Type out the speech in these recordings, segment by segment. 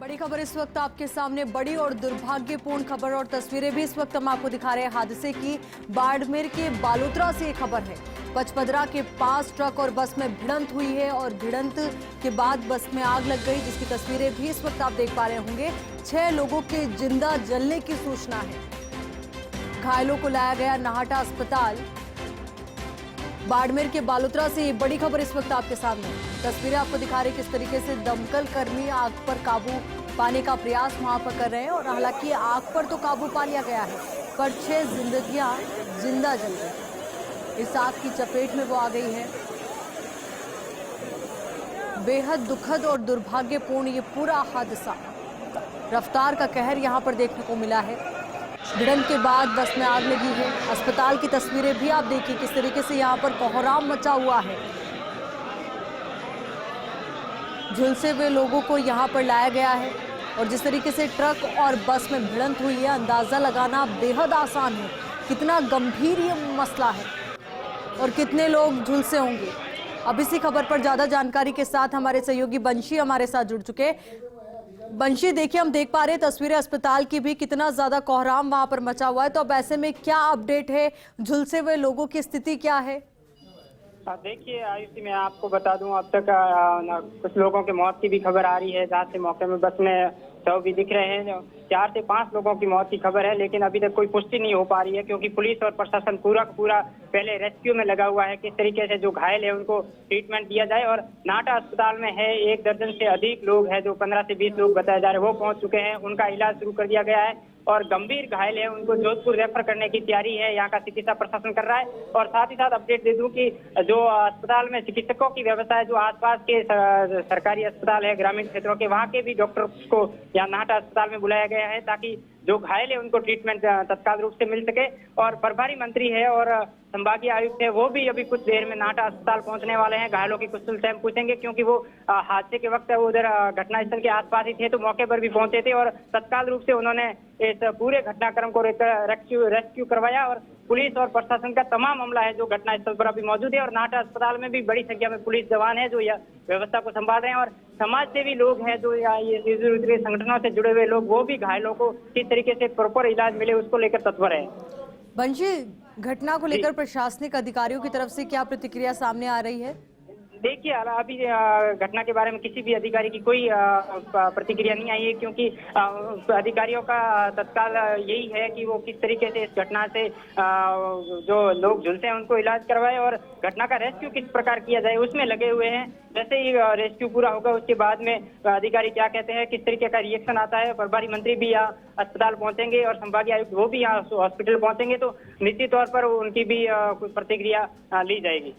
बड़ी खबर इस वक्त आपके सामने, बड़ी और दुर्भाग्यपूर्ण खबर और तस्वीरें भी इस वक्त हम आपको दिखा रहे हैं हादसे की। बाड़मेर के बालोतरा से ये खबर है। पचपदरा के पास ट्रक और बस में भिड़ंत हुई है और भिड़ंत के बाद बस में आग लग गई, जिसकी तस्वीरें भी इस वक्त आप देख पा रहे होंगे। 6 लोगों के जिंदा जलने की सूचना है। घायलों को लाया गया नाहटा अस्पताल। बाड़मेर के बालोतरा से ये बड़ी खबर इस वक्त आपके सामने। तस्वीरें आपको दिखा रही किस तरीके से दमकल कर्मी आग पर काबू पाने का प्रयास वहां पर कर रहे हैं और हालांकि आग पर तो काबू पा लिया गया है, पर 6 जिंदगियां जिंदा जल गई। इस आग की चपेट में वो आ गई है। बेहद दुखद और दुर्भाग्यपूर्ण ये पूरा हादसा। रफ्तार का कहर यहां पर देखने को मिला है। भिड़ंत के बाद बस में आग लगी है। अस्पताल की तस्वीरें भी आप देखिए किस तरीके से यहाँ पर कोहराम मचा हुआ है। झुलसे हुए लोगों को यहाँ पर लाया गया है और जिस तरीके से ट्रक और बस में भिड़ंत हुई है, अंदाजा लगाना बेहद आसान है कितना गंभीर ये मसला है और कितने लोग झुलसे होंगे। अब इसी खबर पर ज्यादा जानकारी के साथ हमारे सहयोगी बंशी हमारे साथ जुड़ चुके। बंशी, देखिए हम देख पा रहे हैं तस्वीरें अस्पताल की भी, कितना ज्यादा कोहराम वहां पर मचा हुआ है। तो अब ऐसे में क्या अपडेट है, झुलसे हुए लोगों की स्थिति क्या है? देखिए आयुषी, मैं आपको बता दूं, अब तक कुछ लोगों की मौत की भी खबर आ रही है, जहाँ से मौके में बस में शव भी दिख रहे हैं। 4 से 5 लोगों की मौत की खबर है, लेकिन अभी तक कोई पुष्टि नहीं हो पा रही है क्योंकि पुलिस और प्रशासन पूरा पहले रेस्क्यू में लगा हुआ है। किस तरीके से जो घायल है उनको ट्रीटमेंट दिया जाए। और नाहटा अस्पताल में है 1 दर्जन से अधिक लोग हैं, जो 15 से 20 लोग बताए जा रहे हैं, वो पहुंच चुके हैं। उनका इलाज शुरू कर दिया गया है और गंभीर घायल है उनको जोधपुर रेफर करने की तैयारी है, यहाँ का चिकित्सा प्रशासन कर रहा है। और साथ ही साथ अपडेट दे दूं कि जो अस्पताल में चिकित्सकों की व्यवस्था है, जो आसपास के सरकारी अस्पताल है ग्रामीण क्षेत्रों के, वहाँ के भी डॉक्टर्स को यहाँ नाहटा अस्पताल में बुलाया गया है ताकि जो घायल है उनको ट्रीटमेंट तत्काल रूप से मिल सके। और प्रभारी मंत्री है और संभागीय आयुक्त है, वो भी अभी कुछ देर में नाहटा अस्पताल पहुंचने वाले हैं। घायलों की कुशलक्षेम पूछेंगे क्योंकि वो हादसे के वक्त उधर घटनास्थल के आसपास ही थे, तो मौके पर भी पहुंचे थे और तत्काल रूप से उन्होंने इस पूरे घटनाक्रम को रेस्क्यू करवाया। और पुलिस और प्रशासन का तमाम अमला है जो घटनास्थल पर अभी मौजूद है और नाहटा अस्पताल में भी बड़ी संख्या में पुलिस जवान है जो यह व्यवस्था को संभाल रहे हैं। और समाज सेवी लोग हैं जो ये संगठनों से जुड़े हुए लोग, वो भी घायलों को किस तरीके से प्रॉपर इलाज मिले उसको लेकर तत्पर है। बंशी, घटना को लेकर प्रशासनिक अधिकारियों की तरफ से क्या प्रतिक्रिया सामने आ रही है? देखिए अभी घटना के बारे में किसी भी अधिकारी की कोई प्रतिक्रिया नहीं आई है क्योंकि अधिकारियों का तत्काल यही है कि वो किस तरीके से इस घटना से जो लोग झुलसे हैं उनको इलाज करवाए और घटना का रेस्क्यू किस प्रकार किया जाए उसमें लगे हुए हैं। जैसे ही रेस्क्यू पूरा होगा उसके बाद में अधिकारी क्या कहते हैं, किस तरीके का रिएक्शन आता है। प्रभारी मंत्री भी यहाँ अस्पताल पहुंचेंगे और संभागीय आयुक्त वो भी यहाँ हॉस्पिटल पहुंचेंगे, तो निश्चित तौर पर उनकी भी कुछ प्रतिक्रिया ली जाएगी।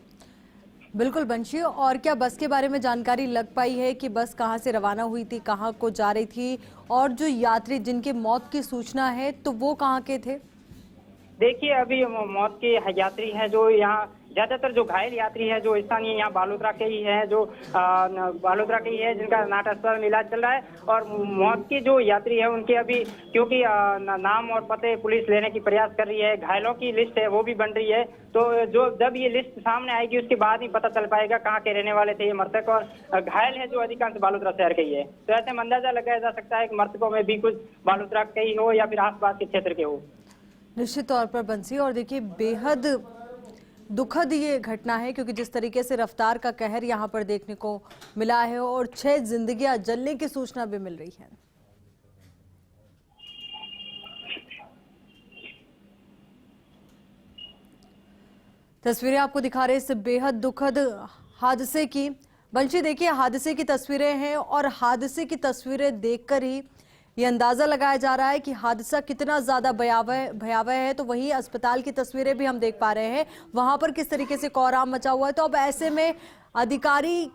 बिल्कुल बंशी, और क्या बस के बारे में जानकारी लग पाई है कि बस कहां से रवाना हुई थी, कहां को जा रही थी, और जो यात्री जिनके मौत की सूचना है तो वो कहां के थे? देखिए अभी मौत के यात्री हैं जो यहाँ ज्यादातर जो घायल यात्री है जो स्थानीय यहाँ बालोतरा के ही है, जो बालोतरा के ही है जिनका नाहटा अस्पताल में इलाज चल रहा है। और मौत की जो यात्री है उनके अभी क्योंकि नाम और पते पुलिस लेने की प्रयास कर रही है, घायलों की लिस्ट है वो भी बन रही है, तो जो जब ये लिस्ट सामने आएगी उसके बाद ही पता चल पाएगा कहाँ के रहने वाले थे ये मृतक। और घायल है जो अधिकांश बालोतरा शहर के ही है, तो ऐसे में अंदाजा लगाया जा सकता है कि मृतकों में भी कुछ बालोतरा के ही हो या फिर आसपास के क्षेत्र के हो। निश्चित तौर पर बंसी, और देखिए बेहद दुखद ये घटना है क्योंकि जिस तरीके से रफ्तार का कहर यहाँ पर देखने को मिला है और 6 जिंदगियां जलने की सूचना भी मिल रही है। तस्वीरें आपको दिखा रहे इस बेहद दुखद हादसे की। बंशी, देखिए हादसे की तस्वीरें हैं और हादसे की तस्वीरें देखकर ही ये अंदाजा लगाया जा रहा है कि हादसा कितना ज्यादा भयावह है। तो वही अस्पताल की तस्वीरें भी हम देख पा रहे हैं, वहां पर किस तरीके से कोहराम मचा हुआ है। तो अब ऐसे में अधिकारी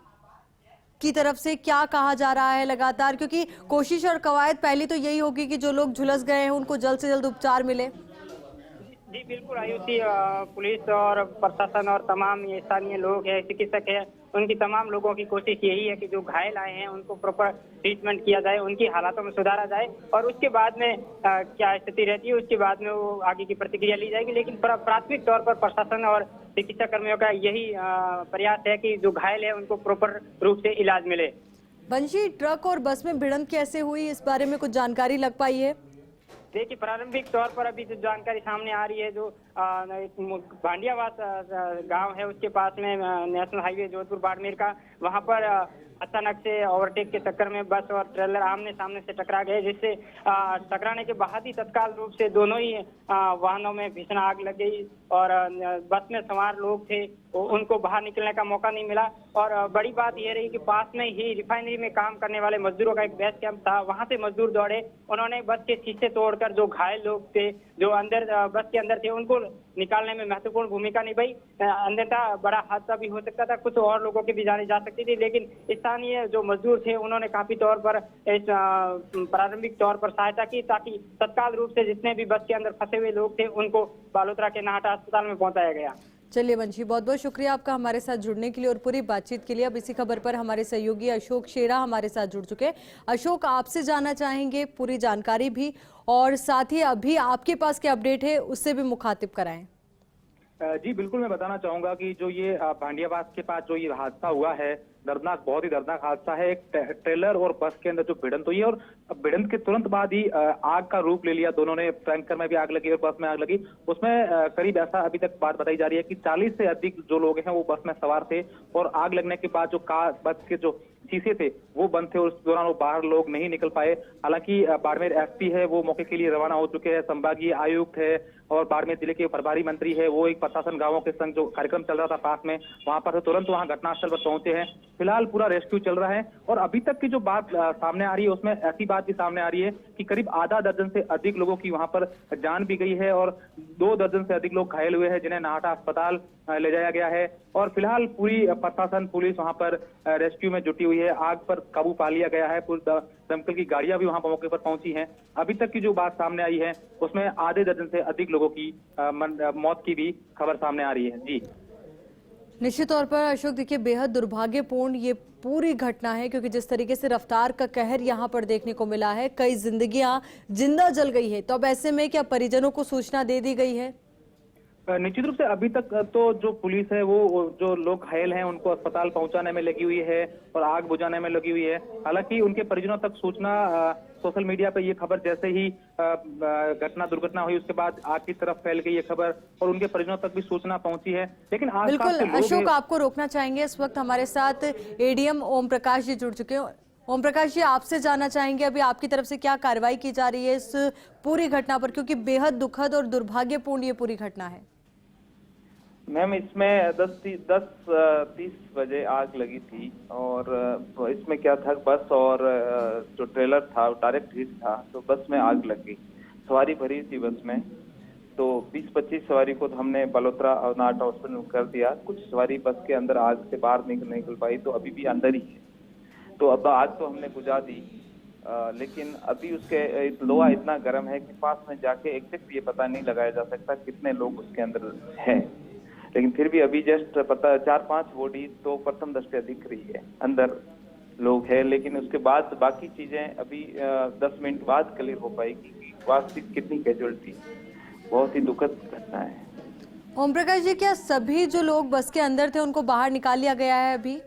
की तरफ से क्या कहा जा रहा है लगातार, क्योंकि कोशिश और कवायद पहली तो यही होगी कि जो लोग झुलस गए हैं उनको जल्द से जल्द उपचार मिले। जी बिल्कुल आयुषी, पुलिस और प्रशासन और तमाम ये स्थानीय लोग हैं, चिकित्सक हैं, उनकी तमाम लोगों की कोशिश यही है कि जो घायल आए हैं उनको प्रॉपर ट्रीटमेंट किया जाए, उनकी हालातों में सुधारा जाए और उसके बाद में क्या स्थिति रहती है उसके बाद में वो आगे की प्रतिक्रिया ली जाएगी। लेकिन प्राथमिक तौर पर प्रशासन और चिकित्सा कर्मियों का यही प्रयास है कि जो घायल है उनको प्रॉपर रूप से इलाज मिले। बंशी, ट्रक और बस में भिड़ंत कैसे हुई, इस बारे में कुछ जानकारी लग पाई है? देखिए, प्रारंभिक तौर पर अभी जो जानकारी सामने आ रही है, जो भांडियावास गांव है उसके पास में नेशनल हाईवे जोधपुर बाड़मेर का, वहां पर अचानक से ओवरटेक के चक्कर में बस और ट्रेलर आमने सामने से टकरा गए, जिससे टकराने के बाद ही तत्काल रूप से दोनों ही वाहनों में भीषण आग लग गई और बस में सवार लोग थे उनको बाहर निकलने का मौका नहीं मिला। और बड़ी बात यह रही कि पास में ही रिफाइनरी में काम करने वाले मजदूरों का एक बेस कैंप था, वहां से मजदूर दौड़े, उन्होंने बस के शीशे तोड़कर जो घायल लोग थे, जो अंदर बस के अंदर थे, उनको निकालने में महत्वपूर्ण भूमिका निभाई। अन्यथा बड़ा हादसा भी हो सकता था, कुछ और लोगों की भी जाने जा सकती थी, लेकिन स्थानीय जो मजदूर थे उन्होंने काफी तौर पर इस प्रारंभिक तौर पर सहायता की, ताकि तत्काल रूप से जितने भी बस के अंदर फंसे हुए लोग थे उनको बालोतरा के नाहटा अस्पताल में पहुंचाया गया। चलिए वंशी, बहुत बहुत शुक्रिया आपका हमारे साथ जुड़ने के लिए और पूरी बातचीत के लिए। अब इसी खबर पर हमारे सहयोगी अशोक शेरा हमारे साथ जुड़ चुके हैं। अशोक, आपसे जानना चाहेंगे पूरी जानकारी भी, और साथ ही अभी आपके पास क्या अपडेट है उससे भी मुखातिब कराएं। जी बिल्कुल, मैं बताना चाहूंगा कि जो ये भांडियावास के पास जो ये हादसा हुआ है, दर्दनाक, बहुत ही दर्दनाक हादसा है। एक ट्रेलर और बस के अंदर जो भिड़ंत हुई है और भिड़ंत के तुरंत बाद ही आग का रूप ले लिया। दोनों ने, टैंकर में भी आग लगी और बस में आग लगी। उसमें करीब, ऐसा अभी तक बात बताई जा रही है कि 40 से अधिक जो लोग हैं वो बस में सवार थे और आग लगने के बाद जो बस के जो शीशे थे वो बंद थे और उस दौरान वो बाहर लोग नहीं निकल पाए। हालांकि बाड़मेर एसपी है वो मौके के लिए रवाना हो चुके हैं, संभागीय आयुक्त है और बाड़मेर जिले के प्रभारी मंत्री है वो एक प्रशासन गांवों के संग जो कार्यक्रम चल रहा था पास में, वहां पर तुरंत वहां घटनास्थल पर पहुंचे हैं। फिलहाल पूरा रेस्क्यू चल रहा है और अभी तक की जो बात सामने आ रही है उसमें ऐसी बात भी सामने आ रही है कि करीब आधा दर्जन से अधिक लोगों की वहां पर जान भी गई है और 2 दर्जन से अधिक लोग घायल हुए हैं, जिन्हें नाहटा अस्पताल ले जाया गया है। और फिलहाल पूरी प्रशासन, पुलिस वहां पर रेस्क्यू में जुटी हुई है। आग पर काबू पा लिया गया है, पूरी दमकल की गाड़ियां भी वहां पर मौके पर पहुंची हैं। अभी तक की जो बात सामने आई है उसमें आधे दर्जन से अधिक लोगों की मौत की भी खबर सामने आ रही है। जी निश्चित तौर पर अशोक, देखिए बेहद दुर्भाग्यपूर्ण ये पूरी घटना है, क्योंकि जिस तरीके से रफ्तार का कहर यहाँ पर देखने को मिला है, कई जिंदगियां जिंदा जल गई है। तो अब ऐसे में क्या परिजनों को सूचना दे दी गई है? निश्चित रूप से अभी तक तो जो पुलिस है वो जो लोग घायल हैं उनको अस्पताल पहुंचाने में लगी हुई है और आग बुझाने में लगी हुई है। हालांकि उनके परिजनों तक सूचना सोशल मीडिया पे ये खबर जैसे ही दुर्घटना हुई उसके बाद आग की तरफ फैल गई ये खबर और उनके परिजनों तक भी सूचना पहुंची है। लेकिन बिल्कुल अशोक, आपको रोकना चाहेंगे, इस वक्त हमारे साथ एडीएम ओम प्रकाश जी जुड़ चुके हैं। ओम प्रकाश जी, आपसे जानना चाहेंगे अभी आपकी तरफ से क्या कार्रवाई की जा रही है इस पूरी घटना पर, क्योंकि बेहद दुखद और दुर्भाग्यपूर्ण ये पूरी घटना है। मैम, इसमें 10:30 बजे आग लगी थी और इसमें क्या था, बस और जो ट्रेलर था डायरेक्ट हिट था, तो बस में आग लग गई। सवारी भरी थी बस में, तो 20-25 सवारी को तो हमने बालोतरा और नाहटा हॉस्पिटल में कर दिया। कुछ सवारी बस के अंदर आग से बाहर निकल पाई, तो अभी भी अंदर ही है। तो अब आग तो हमने बुझा दी, लेकिन अभी उसके लोहा इतना गर्म है कि पास में जाके एग्जैक्ट ये पता नहीं लगाया जा सकता कितने लोग उसके अंदर हैं। लेकिन फिर भी अभी जस्ट पता 4-5 बॉडी तो प्रथम दृष्टया दिख रही है, अंदर लोग हैं। लेकिन उसके बाद बाकी चीजें अभी 10 मिनट बाद क्लियर हो पाएगी कि वास्तविक कितनी कैजुअलिटी। बहुत ही दुखद घटना है। ओम प्रकाश जी, क्या सभी जो लोग बस के अंदर थे उनको बाहर निकाल लिया गया है अभी?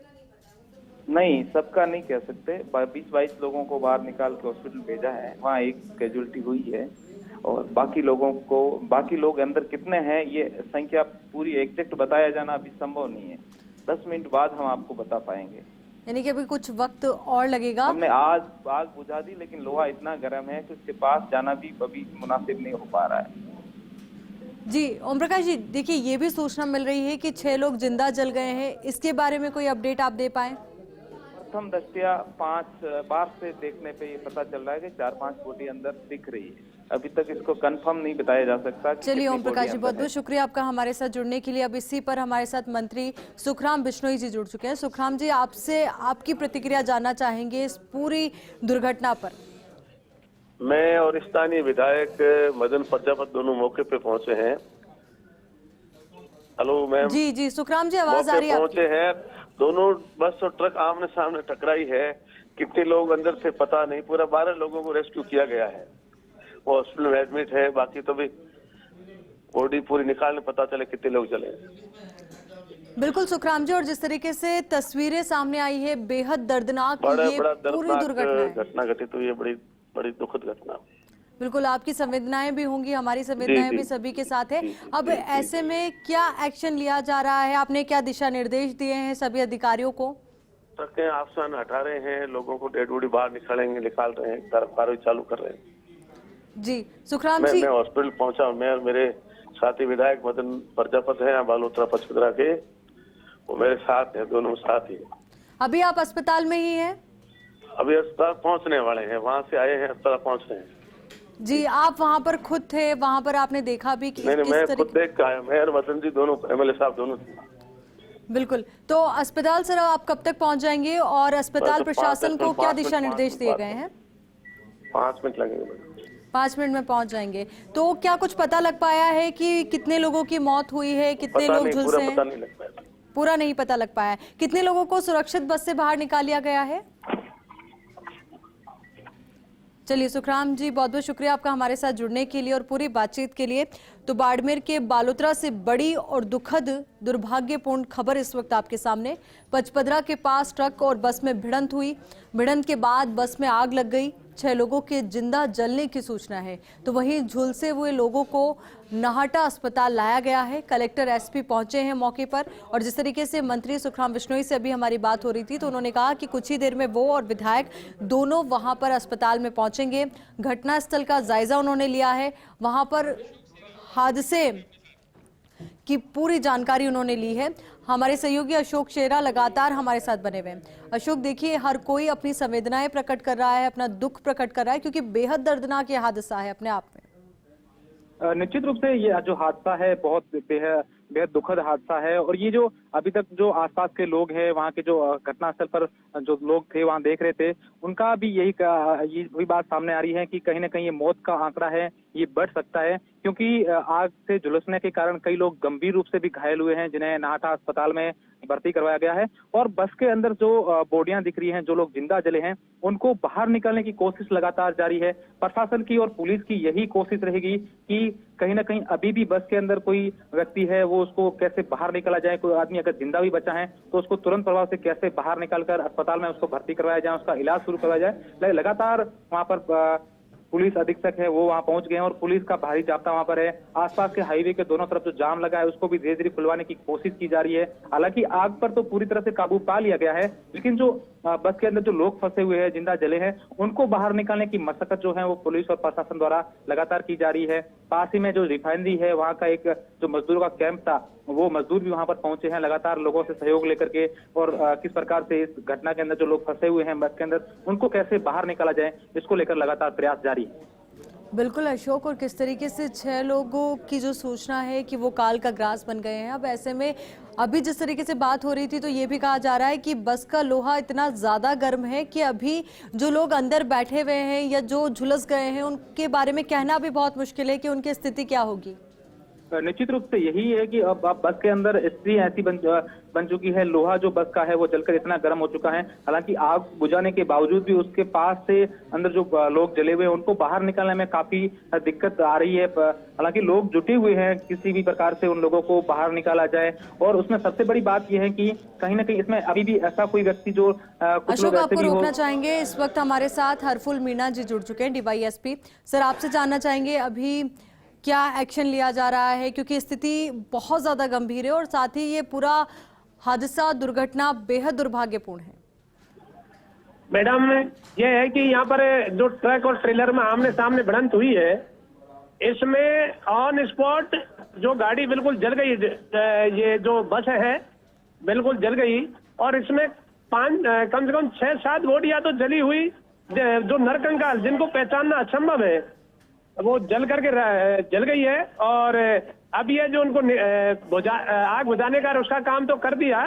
नहीं, सबका नहीं कह सकते। 20-22 लोगों को बाहर निकाल के हॉस्पिटल भेजा है, वहाँ एक कैजुअलिटी हुई है और बाकी लोग अंदर कितने हैं ये संख्या पूरी एग्जैक्ट बताया जाना अभी संभव नहीं है। 10 मिनट बाद हम आपको बता पाएंगे। यानी कि अभी कुछ वक्त और लगेगा। हमने आज आग बुझा दी, लेकिन लोहा इतना गर्म है कि उसके पास जाना भी अभी मुनासिब नहीं हो पा रहा है। जी ओम प्रकाश जी, देखिए ये भी सूचना मिल रही है कि 6 लोग जिंदा जल गए हैं, इसके बारे में कोई अपडेट आप दे पाए? प्रथम दृष्टया 5 बार से देखने पे ये पता चल रहा है कि 4-5 बॉडी अंदर दिख रही है। अभी तक इसको कंफर्म नहीं बताया जा सकता। चलिए ओम प्रकाश जी, बहुत बहुत शुक्रिया आपका हमारे साथ जुड़ने के लिए। अब इसी पर हमारे साथ मंत्री सुखराम बिश्नोई जी जुड़ चुके हैं। सुखराम जी, आपसे आपकी प्रतिक्रिया जानना चाहेंगे इस पूरी दुर्घटना पर। मैं और स्थानीय विधायक मदन प्रजापत दोनों मौके पे पहुंचे हैं। Hello ma'am. जी जी सुखराम जी, आवाज आ रही है? पहुंचे हैं, दोनों बस और ट्रक आमने सामने टकराई है। कितने लोग अंदर थे पता नहीं, पूरा 12 लोगों को रेस्क्यू किया गया है, वो हॉस्पिटल में एडमिट है। बाकी तो भी बॉडी पूरी निकालने पता चले कितने लोग चले। बिल्कुल सुखराम जी, और जिस तरीके से तस्वीरें सामने आई है बेहद दर्दनाक, बड़ा ये पूरी दर्दनाक दुर्घटना है। घटना घटित हुई है, बड़ी बड़ी दुखद घटना। बिल्कुल आपकी संवेदनाएं भी होंगी, हमारी संवेदनाएं जी, भी सभी के साथ है। जी, अब जी, ऐसे में क्या एक्शन लिया जा रहा है? आपने क्या दिशा निर्देश दिए हैं सभी अधिकारियों को? ट्रकें आसमान हटा रहे हैं, लोगों को डेड बॉडी बाहर निकाल रहे हैं, कार्रवाई चालू कर रहे हैं। जी सुखराम मैं जी, हॉस्पिटल पहुंचा, मैं और मेरे साथी विधायक मदन प्रजापत हैं बालोतरा पचपदरा के, वो मेरे साथ हैं, दोनों साथ ही। अभी आप अस्पताल में ही हैं? अभी अस्पताल पहुंचने वाले हैं, वहां से आए हैं, अस्पताल पहुंच रहे हैं। जी, आप वहां पर खुद थे, वहां पर आपने देखा भी कि नहीं, किस मैं तरीके? खुद देख के आया, मैं और मदन जी दोनों, MLA साहब दोनों थे। बिल्कुल, तो अस्पताल सर आप कब तक पहुंच जाएंगे और अस्पताल बस प्रशासन को क्या दिशा निर्देश दिए गए हैं? 5 मिनट लगेंगे। 5 मिनट में पहुंच जाएंगे। तो क्या कुछ पता लग पाया है कि कितने लोगों की मौत हुई है, कितने पता लोग नहीं, झुलसे पूरा पता हैं? नहीं लग पाया। पूरा नहीं पता लग पाया है। कितने लोगों को सुरक्षित बस से बाहर निकाल लिया गया है? चलिए सुखराम जी, बहुत बहुत शुक्रिया आपका हमारे साथ जुड़ने के लिए और पूरी बातचीत के लिए। तो बाड़मेर के बालोतरा से बड़ी और दुखद दुर्भाग्यपूर्ण खबर इस वक्त आपके सामने। पचपदरा के पास ट्रक और बस में भिड़ंत हुई। भिड़ंत के बाद बस में आग लग गई। 6 लोगों के जिंदा जलने की सूचना है। तो वहीं झुलसे हुए लोगों को नाहटा अस्पताल लाया गया है। कलेक्टर SP पहुंचे हैं मौके पर, और जिस तरीके से मंत्री सुखराम बिश्नोई से अभी हमारी बात हो रही थी तो उन्होंने कहा कि कुछ ही देर में वो और विधायक दोनों वहां पर अस्पताल में पहुंचेंगे। घटनास्थल का जायजा उन्होंने लिया है, वहां पर हादसे की पूरी जानकारी उन्होंने ली है। हमारे सहयोगी अशोक शेरा लगातार हमारे साथ बने हुए हैं। अशोक, देखिए हर कोई अपनी संवेदनाएं प्रकट कर रहा है, अपना दुख प्रकट कर रहा है, क्योंकि बेहद दर्दनाक ये हादसा है अपने आप में। निश्चित रूप से ये जो हादसा है बहुत बेहद दुखद हादसा है। और ये जो अभी तक जो आसपास के लोग हैं, वहाँ के जो घटनास्थल पर जो लोग थे वहाँ देख रहे थे, उनका भी यही बात सामने आ रही है कि कहीं ना कहीं ये मौत का आंकड़ा है, ये बढ़ सकता है, क्योंकि आग से झुलसने के कारण कई लोग गंभीर रूप से भी घायल हुए हैं, जिन्हें नाहटा अस्पताल में भर्ती करवाया गया है। और बस के अंदर जो बॉडियां दिख रही हैं, जो लोग जिंदा जले हैं, उनको बाहर निकालने की कोशिश लगातार जारी है। प्रशासन की और पुलिस की यही कोशिश रहेगी कि कहीं ना कहीं अभी भी बस के अंदर कोई व्यक्ति है, वो उसको कैसे बाहर निकाला जाए। कोई आदमी अगर जिंदा भी बचा है तो उसको तुरंत प्रभाव से कैसे बाहर निकालकर अस्पताल में उसको भर्ती करवाया जाए, उसका इलाज शुरू करवाया जाए। लगातार वहां पर पुलिस अधीक्षक है वो वहां पहुंच गए हैं और पुलिस का भारी जाब्ता वहां पर है। आसपास के हाईवे के दोनों तरफ जो जाम लगा है उसको भी धीरे धीरे खुलवाने की कोशिश की जा रही है। हालांकि आग पर तो पूरी तरह से काबू पा लिया गया है, लेकिन जो बस के अंदर जो लोग फंसे हुए हैं, जिंदा जले हैं, उनको बाहर निकालने की मशक्कत जो है वो पुलिस और प्रशासन द्वारा लगातार की जा रही है। पास ही में जो रिफाइनरी है, वहाँ का एक जो मजदूरों का कैंप था, वो मजदूर भी वहां पर पहुंचे हैं, लगातार लोगों से सहयोग लेकर के, और किस प्रकार से इस घटना के अंदर जो लोग फंसे हुए हैं बस के अंदर, उनको कैसे बाहर निकाला जाए, इसको लेकर लगातार प्रयास जारी है। बिल्कुल अशोक, और किस तरीके से 6 लोगों की जो सूचना है कि वो काल का ग्रास बन गए हैं। अब ऐसे में अभी जिस तरीके से बात हो रही थी तो ये भी कहा जा रहा है कि बस का लोहा इतना ज्यादा गर्म है कि अभी जो लोग अंदर बैठे हुए हैं या जो झुलस गए हैं उनके बारे में कहना भी बहुत मुश्किल है कि उनकी स्थिति क्या होगी। निश्चित रूप से यही है कि अब बस के अंदर स्थिति ऐसी बन चुकी है, लोहा जो बस का है वो जलकर इतना गर्म हो चुका है। हालांकि आग बुझाने के बावजूद भी उसके पास से अंदर जो लोग जले हुए हैं उनको बाहर निकालने में काफी दिक्कत आ रही है। हालांकि लोग जुटे हुए हैं किसी भी प्रकार से उन लोगों को बाहर निकाला जाए। और उसमें सबसे बड़ी बात यह है कि कहीं ना कहीं इसमें अभी भी ऐसा कोई व्यक्ति जो अशोक, आपको रोकना चाहेंगे, इस वक्त हमारे साथ हरफुल मीणा जी जुड़ चुके हैं, DYSP। सर, आपसे जानना चाहेंगे अभी क्या एक्शन लिया जा रहा है, क्योंकि स्थिति बहुत ज्यादा गंभीर है और साथ ही ये पूरा हादसा दुर्घटना बेहद दुर्भाग्यपूर्ण है। मैडम, ये है कि यहाँ पर जो ट्रक और ट्रेलर में आमने सामने भिड़ंत हुई है, इसमें ऑन स्पॉट जो गाड़ी बिल्कुल जल गई, ये जो बस है बिल्कुल जल गई, और इसमें कम से कम 6-7 बॉडियां तो जली हुई, जो नरकंकाल जिनको पहचानना असंभव है, वो जल गई है। और अब ये जो उनको आग बुझाने का उसका काम तो कर दिया,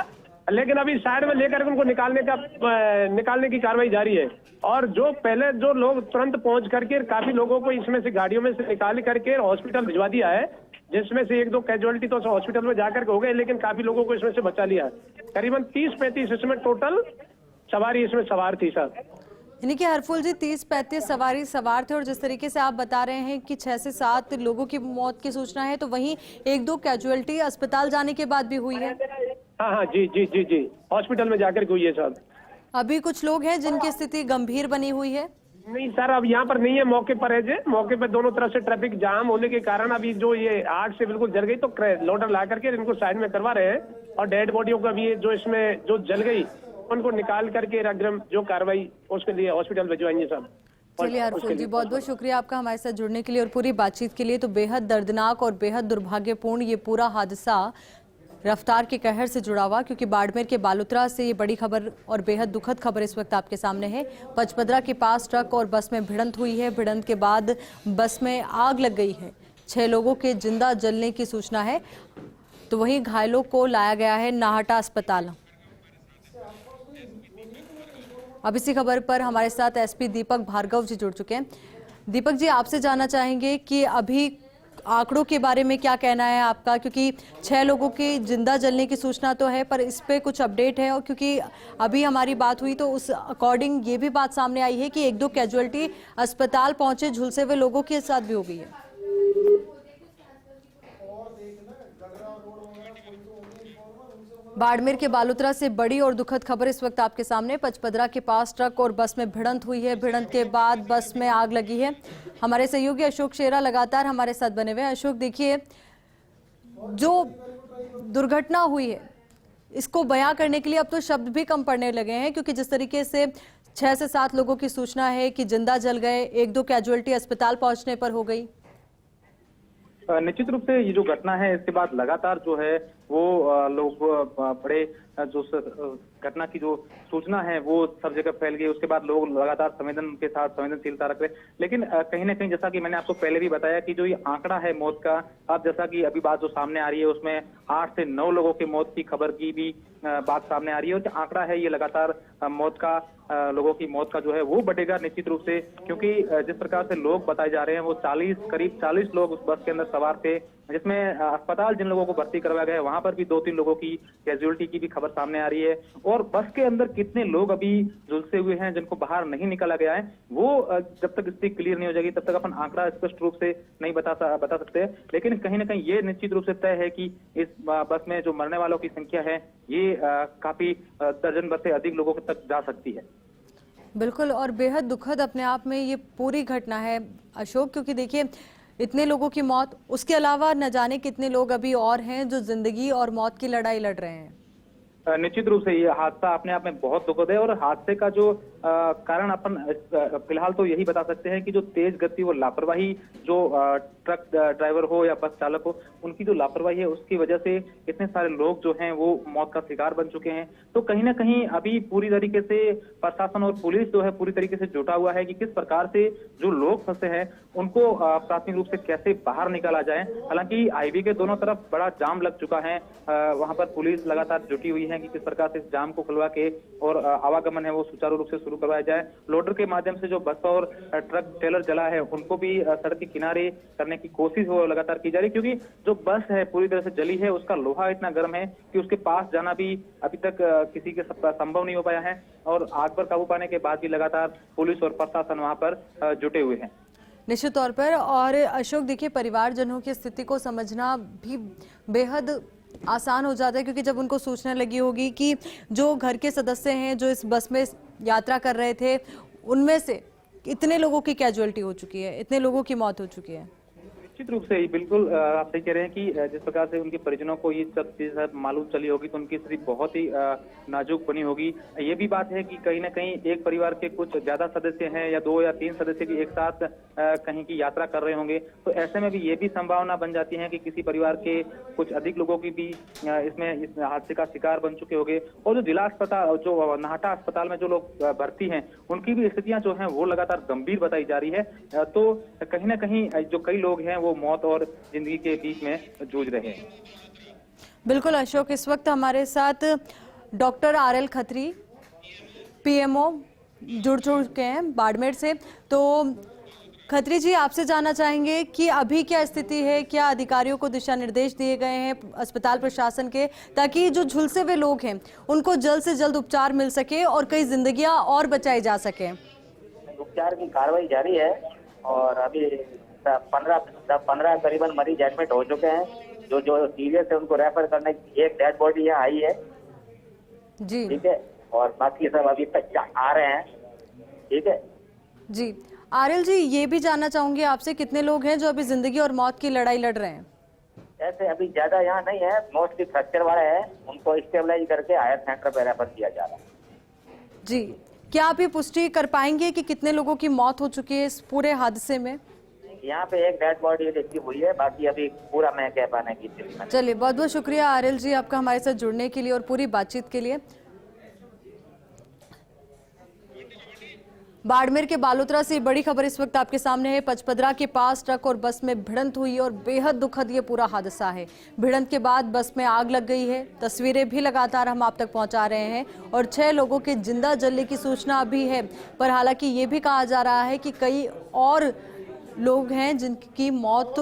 लेकिन अभी साइड में लेकर उनको निकालने की कार्रवाई जारी है। और जो पहले जो लोग तुरंत पहुंच करके काफी लोगों को इसमें से गाड़ियों में से निकाल करके हॉस्पिटल भिजवा दिया है, जिसमें से 1-2 कैजुअलिटी तो हॉस्पिटल में जाकर के हो गए, लेकिन काफी लोगों को इसमें से बचा लिया है। करीबन 30-35 इसमें टोटल सवारी इसमें सवार थी सर। यानी कि हरफुल जी 30-35 सवारी सवार थे, और जिस तरीके से आप बता रहे हैं कि 6 से 7 लोगों की मौत की सूचना है, तो वहीं 1-2 कैजुअलिटी अस्पताल जाने के बाद भी हुई है। हाँ हाँ जी जी जी जी, हॉस्पिटल में जाकर के हुई है साहब। अभी कुछ लोग हैं जिनकी स्थिति गंभीर बनी हुई है। नहीं सर, अब यहाँ पर नहीं है, मौके पर है जे, मौके पर दोनों तरफ से ट्रैफिक जाम होने के कारण अभी जो ये आग से बिल्कुल जल गई तो लोडर ला करके इनको साइड में करवा रहे हैं और डेड बॉडियों का भी जो इसमें जो जल गई उनको निकाल करके अग्रिम जो कार्रवाई उसके लिए हॉस्पिटल भिजवाएंगे साहब। चलिए अरफुल जी, बहुत बहुत शुक्रिया आपका हमारे साथ जुड़ने के लिए और पूरी बातचीत के लिए। तो बेहद दर्दनाक और बेहद दुर्भाग्यपूर्ण ये पूरा हादसा रफ्तार के कहर से जुड़ा हुआ, क्योंकि बाड़मेर के बालोतरा से ये बड़ी खबर और बेहद दुखद खबर इस वक्त आपके सामने है। पचपदरा के पास ट्रक और बस में भिड़ंत हुई है। भिड़ंत के बाद बस में आग लग गई है। 6 लोगों के जिंदा जलने की सूचना है। तो वहीं घायलों को लाया गया है नाहटा अस्पताल। अब इसी खबर पर हमारे साथ एसपी दीपक भार्गव जी जुड़ चुके हैं। दीपक जी, आपसे जानना चाहेंगे कि अभी आंकड़ों के बारे में क्या कहना है आपका, क्योंकि 6 लोगों के जिंदा जलने की सूचना तो है, पर इस पे कुछ अपडेट है? और क्योंकि अभी हमारी बात हुई तो उस अकॉर्डिंग ये भी बात सामने आई है कि 1-2 कैजुअलिटी अस्पताल पहुंचे झुलसे हुए लोगों के साथ भी हो गई है। बाड़मेर के बालोतरा से बड़ी और दुखद खबर इस वक्त आपके सामने। पचपदरा के पास ट्रक और बस में भिड़ंत हुई है। भिड़ंत के बाद बस में आग लगी है। हमारे सहयोगी अशोक शेरा लगातार हमारे साथ बने हुए हैं। अशोक, देखिए, जो दुर्घटना हुई है इसको बयां करने के लिए अब तो शब्द भी कम पड़ने लगे हैं, क्योंकि जिस तरीके से 6 से 7 लोगों की सूचना है कि जिंदा जल गए, 1-2 कैजुअलिटी अस्पताल पहुंचने पर हो गई। निश्चित रूप से ये जो घटना है इसके बाद लगातार जो है वो लोग बड़े जो घटना की जो सूचना है वो सब जगह फैल गई। उसके बाद लोग लगातार संवेदनशीलता रख रहे। लेकिन कहीं ना कहीं जैसा कि मैंने आपको पहले भी बताया कि जो ये आंकड़ा है मौत का, अब जैसा कि अभी बात जो सामने आ रही है उसमें 8 से 9 लोगों की मौत की खबर की भी बात सामने आ रही है। और जो आंकड़ा है ये लगातार मौत का, लोगों की मौत का जो है वो बढ़ेगा निश्चित रूप से, क्योंकि जिस प्रकार से लोग बताए जा रहे हैं वो करीब 40 लोग उस बस के अंदर सवार थे, जिसमें अस्पताल जिन लोगों को भर्ती करवाया गया है वहां पर भी 2-3 लोगों की कैजुअलिटी की भी खबर सामने आ रही है। और बस के अंदर कितने लोग अभी झुलसे हुए हैं जिनको बाहर नहीं निकाला गया है, वो जब तक स्थिति क्लियर नहीं हो जाएगी तब तक अपन आंकड़ा स्पष्ट रूप से नहीं बता सकते। लेकिन कहीं ना कहीं ये निश्चित रूप से तय है कि इस बस में जो मरने वालों की संख्या है ये काफी दर्जन भर से अधिक लोगों तक जा सकती है। बिल्कुल, और बेहद दुखद अपने आप में ये पूरी घटना है अशोक, क्योंकि देखिए इतने लोगों की मौत, उसके अलावा न जाने कितने लोग अभी और हैं जो जिंदगी और मौत की लड़ाई लड़ रहे हैं। निश्चित रूप से ये हादसा अपने आप में बहुत दुखद है। और हादसे का जो कारण अपन फिलहाल तो यही बता सकते हैं कि जो तेज गति वो लापरवाही, जो ट्रक ड्राइवर हो या बस चालक हो, उनकी जो लापरवाही है उसकी वजह से इतने सारे लोग जो हैं वो मौत का शिकार बन चुके हैं। तो कहीं ना कहीं अभी पूरी तरीके से प्रशासन और पुलिस जो है पूरी तरीके से जुटा हुआ है कि किस प्रकार से जो लोग फंसे हैं उनको प्राथमिक रूप से कैसे बाहर निकाला जाए। हालांकि हाईवे के दोनों तरफ बड़ा जाम लग चुका है, वहां पर पुलिस लगातार जुटी हुई है कि किस प्रकार से इस जाम को खुलवा के और आवागमन है वो सुचारू रूप से शुरू करवाया जाए। लोडर के माध्यम से जो बस और ट्रक ट्रेलर जला है उनको भी सड़क के किनारे करने की कोशिश वो लगातार की जा रही है, क्योंकि जो बस है पूरी तरह से जली है, उसका लोहा इतना गर्म है कि उसके पास जाना भी अभी तक किसी के संभव नहीं हो पाया है। और आग पर काबू पाने के बाद भी लगातार पुलिस और प्रशासन वहां पर जुटे हुए हैं। निश्चित तौर पर। और अशोक, देखिए, परिवारजनों की स्थिति को समझना भी बेहद आसान हो जाता है, क्योंकि जब उनको सूचना लगी होगी कि जो घर के सदस्य हैं जो इस बस में यात्रा कर रहे थे उनमें से इतने लोगों की कैजुअलिटी हो चुकी है, इतने लोगों की मौत हो चुकी है। निश्चित रूप से बिल्कुल आप सही कह रहे हैं कि जिस प्रकार से उनके परिजनों को ये सब चीज मालूम चली होगी तो उनकी स्थिति बहुत ही नाजुक बनी होगी। ये भी बात है कि कहीं ना कहीं एक परिवार के कुछ ज्यादा सदस्य हैं या 2 या 3 सदस्य भी एक साथ कहीं की यात्रा कर रहे होंगे, तो ऐसे में भी ये भी संभावना बन जाती है कि किसी परिवार के कुछ अधिक लोगों की भी इसमें इस हादसे का शिकार बन चुके होंगे। और जो जिला अस्पताल, जो नाहटा अस्पताल में जो लोग भर्ती हैं उनकी भी स्थितियां जो हैं वो लगातार गंभीर बताई जा रही है। तो कहीं ना कहीं जो कई लोग हैं वो मौत और जिंदगी के बीच में जूझ रहे हैं। बिल्कुल अशोक, इस वक्त हमारे साथ डॉक्टर RL खत्री PMO जुड़ चुके हैं बाड़मेर से। तो खत्री जी, आपसे जानना चाहेंगे कि अभी क्या स्थिति है, क्या अधिकारियों को दिशा निर्देश दिए गए हैं अस्पताल प्रशासन के, ताकि जो झुलसे हुए लोग हैं उनको जल्द से जल्द उपचार मिल सके और कई जिंदगियां और बचाई जा सके? उपचार की कार्रवाई जारी है और अभी 15 करीबन मरीज एडमिट हो चुके हैं। जो जो सीरियस है उनको रेफर करने की, एक डेड बॉडी यहाँ आई है, जी ठीक है, और बाकी सब अभी तक आ रहे हैं, ठीक है। जी आरएल जी, ये भी जानना चाहूंगी आपसे, कितने लोग हैं जो अभी जिंदगी और मौत की लड़ाई लड़ रहे हैं? ऐसे अभी ज्यादा यहाँ नहीं है, मोस्टली फ्रैक्चर वाले हैं, उनको स्टेबलाइज करके हायर सेंटर पे रेफर किया जा रहा है। जी, क्या आप ये पुष्टि कर पाएंगे कि कितने लोगों की मौत हो चुकी है इस पूरे हादसे में? यहाँ पे एक डेड बॉडी देखी हुई है, बाकी अभी पूरा मैं कह पाने की स्थिति में। चलिए, बहुत बहुत शुक्रिया आरएल जी आपका हमारे साथ जुड़ने के लिए और पूरी बातचीत के लिए। बाड़मेर के बालोतरा से बड़ी खबर इस वक्त आपके सामने है। पचपदरा के पास ट्रक और बस में भिड़ंत हुई और बेहद दुखद ये पूरा हादसा है। भिड़ंत के बाद बस में आग लग गई है। तस्वीरें भी लगातार हम आप तक पहुंचा रहे हैं और 6 लोगों के जिंदा जलने की सूचना अभी है, पर हालांकि ये भी कहा जा रहा है कि कई और लोग हैं जिनकी मौत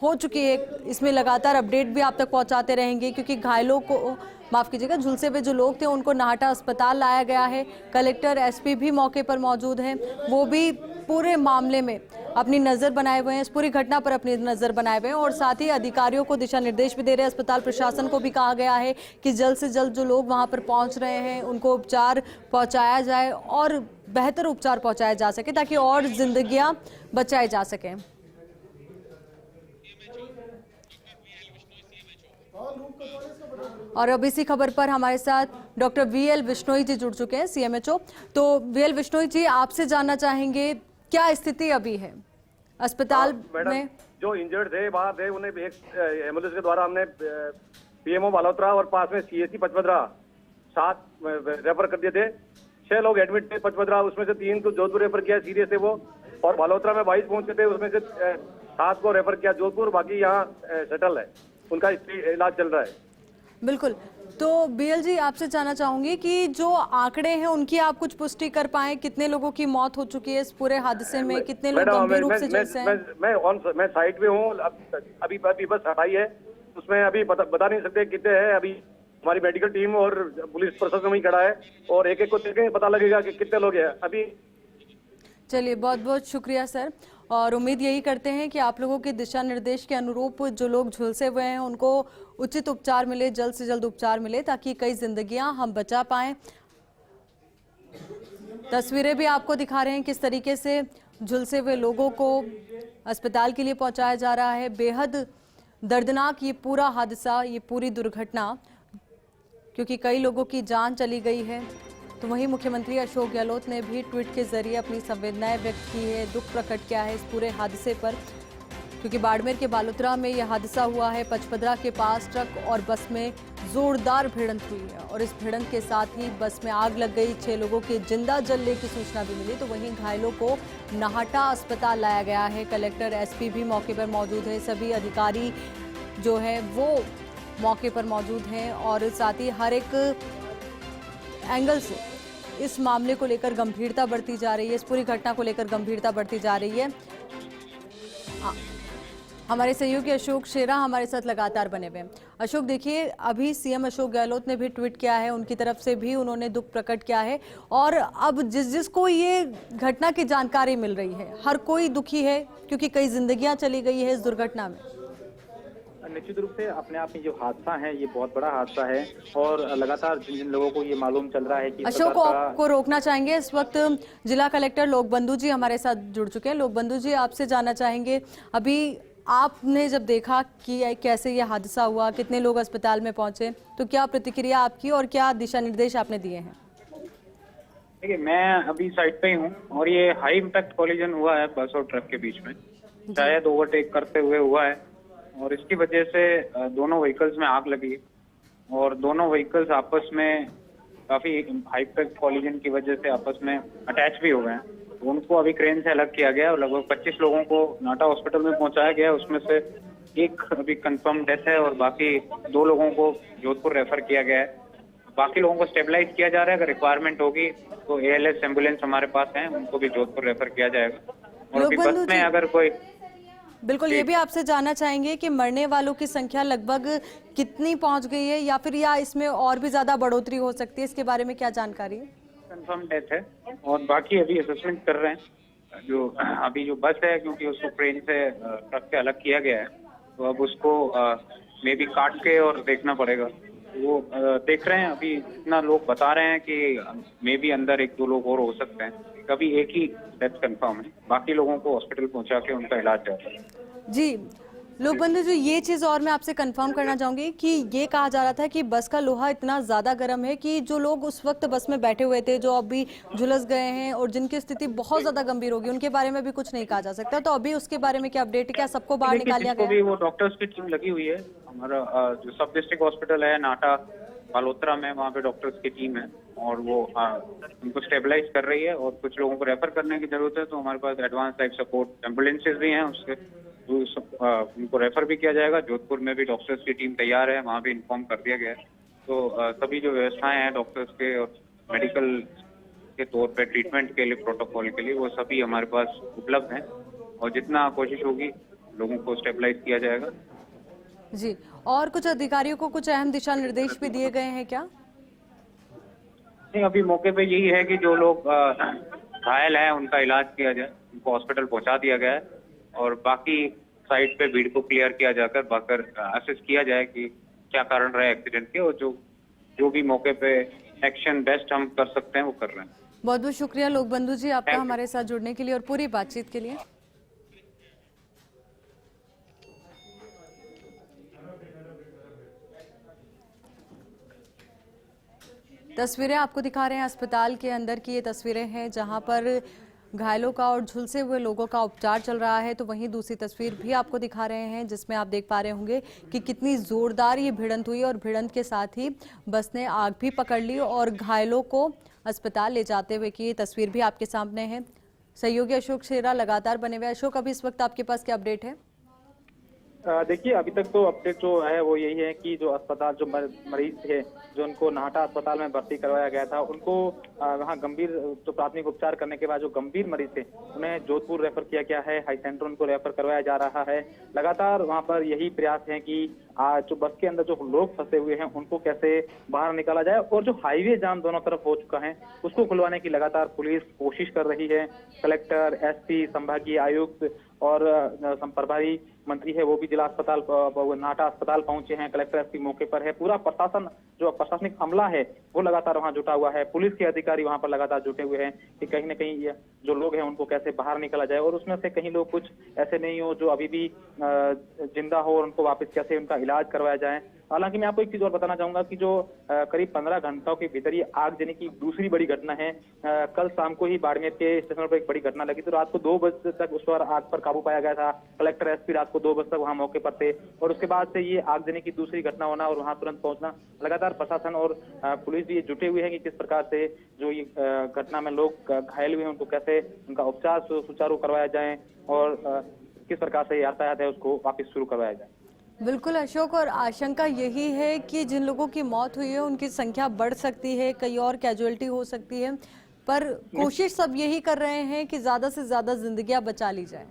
हो चुकी है। इसमें लगातार अपडेट भी आप तक पहुंचाते रहेंगे, क्योंकि घायलों को, माफ कीजिएगा, झुलसे हुए जो लोग थे उनको नाहटा अस्पताल लाया गया है। कलेक्टर एसपी भी मौके पर मौजूद हैं, वो भी पूरे मामले में अपनी नज़र बनाए हुए हैं, इस पूरी घटना पर अपनी नज़र बनाए हुए हैं और साथ ही अधिकारियों को दिशा निर्देश भी दे रहे हैं। अस्पताल प्रशासन को भी कहा गया है कि जल्द से जल्द जो लोग वहां पर पहुंच रहे हैं उनको उपचार पहुंचाया जाए और बेहतर उपचार पहुंचाया जा सके, ताकि और जिंदगियां बचाई जा सकें। और अब इसी खबर पर हमारे साथ डॉक्टर वीएल विश्नोई जी जुड़ चुके हैं, सीएमएचओ। तो वीएल विश्नोई जी, आपसे जानना चाहेंगे क्या स्थिति अभी है अस्पताल में? जो इंजर्ड थे बाहर थे, उन्हें एक एम्बुलेंस के द्वारा हमने पीएमओ बालोतरा और पास में सीएससी पचपदरा 7 रेफर कर दिए थे। 6 लोग एडमिट थे पचपदरा, उसमें से 3 को जोधपुर रेफर किया, सीरियस थे वो, और बालोतरा में 22 पहुंचे थे, उसमें से 7 को रेफर किया जोधपुर, बाकी यहाँ सेटल है, उनका इलाज चल रहा है। बिल्कुल। तो बीएल जी, आपसे जानना चाहूंगी कि जो आंकड़े हैं उनकी आप कुछ पुष्टि कर पाए, कितने लोगों की मौत हो चुकी है इस पूरे हादसे में, कितने लोग गंभीर रूप से झुलसे हैं? मैं साइट पे हूँ, अभी बस हटाई है, उसमें अभी बता नहीं सकते कितने हैं। अभी हमारी मेडिकल टीम और पुलिस प्रशासन वहीं खड़ा है और एक को देखेंगे, पता लगेगा कि कितने लोग हैं अभी। चलिए, बहुत बहुत शुक्रिया सर, और उम्मीद यही करते हैं कि आप लोगों के दिशा निर्देश के अनुरूप जो लोग झुलसे हुए हैं उनको उचित उपचार मिले, जल्द से जल्द उपचार मिले, ताकि कई जिंदगियां हम बचा पाएं। तस्वीरें भी आपको दिखा रहे हैं किस तरीके से झुलसे हुए लोगों को अस्पताल के लिए पहुंचाया जा रहा है। बेहद दर्दनाक ये पूरा हादसा, ये पूरी दुर्घटना, क्योंकि कई लोगों की जान चली गई है। तो वहीं मुख्यमंत्री अशोक गहलोत ने भी ट्वीट के जरिए अपनी संवेदनाएं व्यक्त की है, दुख प्रकट किया है इस पूरे हादसे पर, क्योंकि बाड़मेर के बालोतरा में यह हादसा हुआ है। पचपदरा के पास ट्रक और बस में जोरदार भिड़ंत हुई है और इस भिड़ंत के साथ ही बस में आग लग गई। 6 लोगों के जिंदा जलने की सूचना भी मिली। तो वहीं घायलों को नाहटा अस्पताल लाया गया है। कलेक्टर एसपी भी मौके पर मौजूद है, सभी अधिकारी जो है वो मौके पर मौजूद हैं और साथ ही हर एक एंगल से इस मामले को लेकर गंभीरता बढ़ती जा रही है, इस पूरी घटना को लेकर गंभीरता बढ़ती जा रही है। हमारे सहयोगी अशोक शेरा हमारे साथ लगातार बने हुए हैं। अशोक, देखिए, अभी सीएम अशोक गहलोत ने भी ट्वीट किया है, उनकी तरफ से भी उन्होंने दुख प्रकट किया है और अब जिसको ये घटना की जानकारी मिल रही है, हर कोई दुखी है, क्योंकि कई जिंदगियां चली गई है इस दुर्घटना में। निश्चित रूप से अपने आप में जो हादसा है ये बहुत बड़ा हादसा है और लगातार जिन लोगों को ये मालूम चल रहा है कि अशोक को रोकना चाहेंगे। इस वक्त जिला कलेक्टर लोकबंधु जी हमारे साथ जुड़ चुके हैं। लोकबंधु जी, आपसे जानना चाहेंगे, अभी आपने जब देखा कि कैसे ये हादसा हुआ, कितने लोग अस्पताल में पहुंचे, तो क्या प्रतिक्रिया आपकी और क्या दिशा निर्देश आपने दिए हैं? देखिए, मैं अभी साइड पे ही हूँ और ये हाई इम्पैक्ट कॉलिजन हुआ है बस और ट्रक के बीच में, शायद ओवरटेक करते हुए हुआ है और इसकी वजह से दोनों व्हीकल्स में आग लगी और दोनों व्हीकल्स आपस में काफी हाई इम्पैक्ट कॉलिजन की वजह से आपस में अटैच भी हो गए हैं। उनको अभी क्रेन से अलग किया गया और लगभग 25 लोगों को नाटा हॉस्पिटल में पहुंचाया गया। उसमें से एक अभी कंफर्म डेथ है और बाकी 2 लोगों को जोधपुर रेफर किया गया है। बाकी लोगों को स्टेबलाइज किया जा रहा है, अगर रिक्वायरमेंट होगी तो ALS एम्बुलेंस हमारे पास है, उनको भी जोधपुर रेफर किया जाएगा। और अभी बस में अगर कोई, बिल्कुल, ये भी आपसे जानना चाहेंगे कि मरने वालों की संख्या लगभग कितनी पहुंच गई है या फिर इसमें और भी ज्यादा बढ़ोतरी हो सकती है, इसके बारे में क्या जानकारी है? कंफर्म डेथ है और बाकी अभी असेसमेंट कर रहे हैं। जो अभी जो बस है, क्योंकि उसको ट्रेन से ट्रक से अलग किया गया है, तो अब उसको मे बी काट के और देखना पड़ेगा। वो देख रहे हैं, अभी इतना लोग बता रहे हैं कि मे बी अंदर 1-2 लोग और हो सकते हैं। कभी एक ही डेथ कंफर्म है, बाकी लोगों को हॉस्पिटल पहुंचा के उनका इलाज जाता है। जी लोकबंधु जी, ये चीज और मैं आपसे कंफर्म करना चाहूंगी कि ये कहा जा रहा था कि बस का लोहा इतना ज्यादा गर्म है कि जो लोग उस वक्त बस में बैठे हुए थे, जो अभी झुलस गए हैं और जिनकी स्थिति बहुत ज्यादा गंभीर होगी, उनके बारे में भी कुछ नहीं कहा जा सकता। तो अभी उसके बारे में क्या अपडेट है? क्या सबको बाहर निकाल लिया गया? भी वो डॉक्टर्स की टीम लगी हुई है। हमारा जो सब डिस्ट्रिक्ट हॉस्पिटल है नाटा बालोतरा में, वहाँ पे डॉक्टर्स की टीम है और वो उनको स्टेबलाइज कर रही है और कुछ लोगों को रेफर करने की जरूरत है। तो हमारे पास एडवांस लाइफ सपोर्ट एम्बुलेंसेज भी हैं, उसके उनको रेफर भी किया जाएगा। जोधपुर में भी डॉक्टर्स की टीम तैयार है, वहाँ भी इन्फॉर्म कर दिया गया है। तो सभी जो व्यवस्थाएं हैं डॉक्टर्स के और मेडिकल के तौर पे ट्रीटमेंट के लिए, प्रोटोकॉल के लिए, वो सभी हमारे पास उपलब्ध हैं और जितना कोशिश होगी लोगों को स्टेबलाइज किया जाएगा। जी, और कुछ अधिकारियों को कुछ अहम दिशा निर्देश भी दिए गए हैं क्या? नहीं, अभी मौके पे यही है कि जो लोग घायल हैं उनका इलाज किया जाए, उनको हॉस्पिटल पहुंचा दिया गया है और बाकी साइड पे भीड़ को क्लियर किया जाकर असेस किया जाए कि क्या कारण रहा है एक्सीडेंट के, और जो भी मौके पे एक्शन बेस्ट हम कर सकते हैं वो कर रहे हैं। बहुत बहुत शुक्रिया लोकबंधु जी आपका हमारे साथ जुड़ने के लिए और पूरी बातचीत के लिए। तस्वीरें आपको दिखा रहे हैं अस्पताल के अंदर की, ये तस्वीरें हैं जहां पर घायलों का और झुलसे हुए लोगों का उपचार चल रहा है। तो वहीं दूसरी तस्वीर भी आपको दिखा रहे हैं जिसमें आप देख पा रहे होंगे कि कितनी जोरदार ये भिड़ंत हुई और भिड़ंत के साथ ही बस ने आग भी पकड़ ली और घायलों को अस्पताल ले जाते हुए की तस्वीर भी आपके सामने है। सहयोगी अशोक शेरा लगातार बने हुए। अशोक, अभी इस वक्त आपके पास क्या अपडेट है? देखिए, अभी तक तो अपडेट जो है वो यही है कि जो अस्पताल जो मरीज थे जो उनको नाहटा अस्पताल में भर्ती करवाया गया था, उनको वहाँ गंभीर जो प्राथमिक उपचार करने के बाद जो गंभीर मरीज थे उन्हें जोधपुर रेफर किया गया है। हाई सेंटर उनको रेफर करवाया जा रहा है। लगातार वहाँ पर यही प्रयास है कि जो बस के अंदर जो लोग फंसे हुए हैं उनको कैसे बाहर निकाला जाए और जो हाईवे जाम दोनों तरफ हो चुका है उसको खुलवाने की लगातार पुलिस कोशिश कर रही है। कलेक्टर, एसपी, संभागीय आयुक्त और प्रभारी मंत्री है वो भी जिला अस्पताल नाहटा अस्पताल पहुंचे हैं। कलेक्टर, एसपी मौके पर है। पूरा प्रशासन जो प्रशासनिक अमला है वो लगातार वहां जुटा हुआ है। पुलिस के अधिकारी वहां पर लगातार जुटे हुए हैं कि कहीं न कहीं जो लोग हैं उनको कैसे बाहर निकाला जाए और उसमें से कहीं लोग कुछ ऐसे नहीं हो जो अभी भी जिंदा हो और उनको वापस कैसे उनका इलाज करवाया जाए। हालांकि मैं आपको एक चीज और बताना चाहूंगा कि जो करीब 15 घंटों के भीतर ये आगजनी की दूसरी बड़ी घटना है। कल शाम को ही बाड़मेर के स्टेशन पर एक बड़ी घटना लगी, तो रात को 2 बजे तक उस पर आग पर काबू पाया गया था। कलेक्टर, एसपी रात को 2 बजे तक वहां मौके पर थे और उसके बाद से ये आगजनी की दूसरी घटना होना और वहां तुरंत पहुंचना। लगातार प्रशासन और पुलिस भी जुटे हुए हैं कि किस प्रकार से जो ये घटना में लोग घायल हुए हैं उनको कैसे उनका उपचार सुचारू करवाया जाए और किस प्रकार से यातायात है उसको वापस शुरू करवाया जाए। बिल्कुल अशोक, और आशंका यही है कि जिन लोगों की मौत हुई है उनकी संख्या बढ़ सकती है, कई और कैजुअलिटी हो सकती है, पर कोशिश सब यही कर रहे हैं कि ज्यादा से ज्यादा जिंदगियां बचा ली जाए।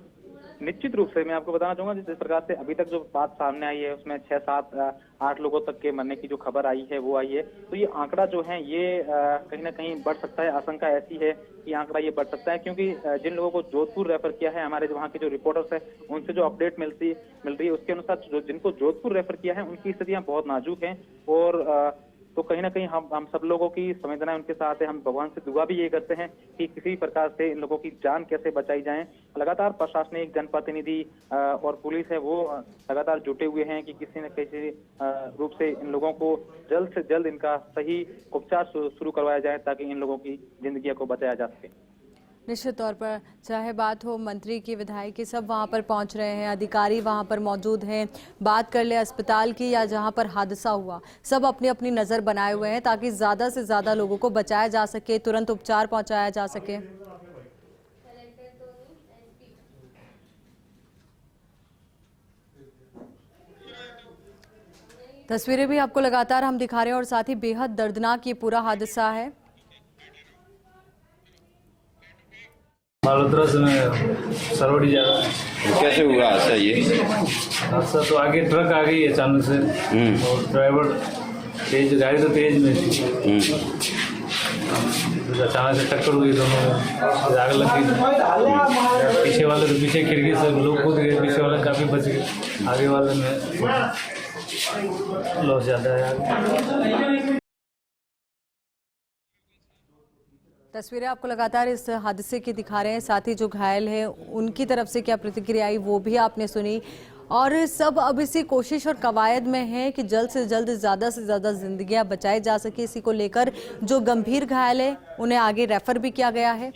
निश्चित रूप से मैं आपको बताना चाहूंगा जिस प्रकार से अभी तक जो बात सामने आई है उसमें 6, 7, 8 लोगों तक के मरने की जो खबर आई है वो आई है। तो ये आंकड़ा जो है ये कहीं ना कहीं बढ़ सकता है। आशंका ऐसी है कि आंकड़ा ये बढ़ सकता है क्योंकि जिन लोगों को जोधपुर रेफर किया है, हमारे वहाँ के जो रिपोर्टर्स है उनसे जो अपडेट मिल रही है उसके अनुसार जो जिनको जोधपुर रेफर किया है उनकी स्थितियां बहुत नाजुक हैं और तो कहीं ना कहीं हम सब लोगों की संवेदनाएं उनके साथ है। हम भगवान से दुआ भी ये करते हैं कि किसी प्रकार से इन लोगों की जान कैसे बचाई जाए। लगातार प्रशासनिक, जनप्रतिनिधि और पुलिस है वो लगातार जुटे हुए हैं कि किसी न किसी रूप से इन लोगों को जल्द से जल्द इनका सही उपचार शुरू करवाया जाए ताकि इन लोगों की जिंदगियों को बचाया जा सके। निश्चित तौर पर चाहे बात हो मंत्री की, विधायक की, सब वहां पर पहुंच रहे हैं, अधिकारी वहां पर मौजूद हैं। बात कर ले अस्पताल की या जहां पर हादसा हुआ, सब अपनी अपनी नज़र बनाए हुए हैं ताकि ज़्यादा से ज़्यादा लोगों को बचाया जा सके, तुरंत उपचार पहुंचाया जा सके। तस्वीरें भी आपको लगातार हम दिखा रहे हैं और साथ ही बेहद दर्दनाक ये पूरा हादसा है। बालोतरा से मैं सरवड़ी जा रहा हूँ। कैसे हुआ हादसा? ये हादसा तो आगे ट्रक आ गई अचानक से और ड्राइवर गाड़ी तो तेज में थी, अचानक से टक्कर हुई, दोनों आग लग गई। पीछे वाले तो पीछे खिड़की से लोग कूद गए, पीछे वाले काफी बच गए, आगे वाले में लॉस ज़्यादा है आगे। तस्वीरें आपको लगातार इस हादसे की दिखा रहे हैं, साथ ही जो घायल है उनकी तरफ से क्या प्रतिक्रिया आई वो भी आपने सुनी। और सब अब इसी कोशिश और कवायद में है कि जल्द से ज़्यादा जिंदगियां बचाई जा सके। इसी को लेकर जो गंभीर घायल है उन्हें आगे रेफर भी किया गया है।